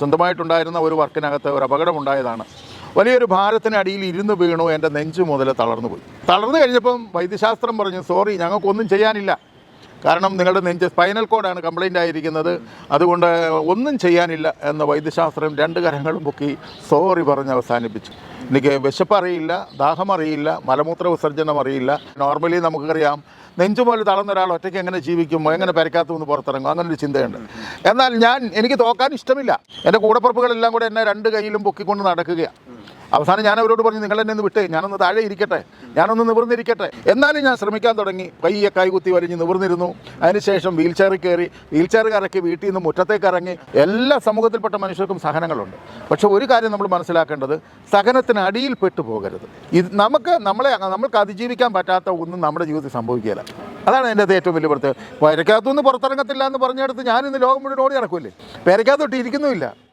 സ്വന്തമായിട്ടുണ്ടായിരുന്ന ഒരു വർക്കിനകത്ത് ഒരു അപകടമുണ്ടായതാണ്. വലിയൊരു ഭാരത്തിനടിയിൽ ഇരുന്ന് വീണു, എൻ്റെ നെഞ്ച് മുതൽ തളർന്നു പോയി. തളർന്നു കഴിഞ്ഞപ്പം വൈദ്യശാസ്ത്രം പറഞ്ഞു, സോറി, ഞങ്ങൾക്കൊന്നും ചെയ്യാനില്ല, കാരണം നിങ്ങളുടെ നെഞ്ച് സ്പൈനൽ കോഡാണ് കംപ്ലൈൻ്റ് ആയിരിക്കുന്നത്, അതുകൊണ്ട് ഒന്നും ചെയ്യാനില്ല എന്ന് വൈദ്യശാസ്ത്രം 2 കരങ്ങളും പൊക്കി സോറി പറഞ്ഞ് അവസാനിപ്പിച്ചു. എനിക്ക് വിശപ്പറിയില്ല, ദാഹമറിയില്ല, മലമൂത്ര വിസർജനം അറിയില്ല. നോർമലി നമുക്കറിയാം നെഞ്ചുപോലെ തളർന്ന ഒരാൾ ഒറ്റയ്ക്ക് എങ്ങനെ ജീവിക്കും, എങ്ങനെ പെരക്കാത്തുനിന്ന് പുറത്തിറങ്ങും, അങ്ങനൊരു ചിന്തയുണ്ട്. എന്നാൽ എനിക്ക് തോക്കാൻ ഇഷ്ടമില്ല. എൻ്റെ കൂടപ്പുറപ്പുകളെല്ലാം കൂടെ എന്നെ 2 കൈയിലും പൊക്കിക്കൊണ്ട് നടക്കുകയാണ്. അവസാനം ഞാൻ അവരോട് പറഞ്ഞു, നിങ്ങൾ എന്നെ ഒന്ന് വിട്ടേ, ഞാനൊന്ന് താഴെ ഇരിക്കട്ടെ, ഞാനൊന്ന് നിവർന്നിരിക്കട്ടെ. എന്നാലും ഞാൻ ശ്രമിക്കാൻ തുടങ്ങി. പയ്യെ കൈകുത്തി വലിഞ്ഞ് നിവർന്നിരുന്നു. അതിനുശേഷം വീൽ ചെയറിൽ കയറി, വീൽ ചെയർ കറക്കി വീട്ടിൽ നിന്ന് മുറ്റത്തേക്ക് ഇറങ്ങി. എല്ലാ സമൂഹത്തിൽപ്പെട്ട മനുഷ്യർക്കും സഹനങ്ങളുണ്ട്. പക്ഷെ ഒരു കാര്യം നമ്മൾ മനസ്സിലാക്കേണ്ടത്, സഹനത്തിന് അടിയിൽ പെട്ടു പോകരുത്. ഇത് നമ്മൾക്ക് അതിജീവിക്കാൻ പറ്റാത്ത ഒന്നും നമ്മുടെ ജീവിതത്തിൽ സംഭവിക്കുകയില്ല. അതാണ് എൻ്റെ ഏറ്റവും വലിയ പ്രത്യേകത. പെരക്കകത്തുനിന്ന് പുറത്തിറങ്ങത്തില്ല എന്ന് പറഞ്ഞെടുത്ത് ഞാനിന്ന് ലോകം മുഴുവൻ ഓടി നടക്കുമല്ലേ, പെരക്കകത്തൊട്ട് ഇരിക്കുന്നുമില്ല.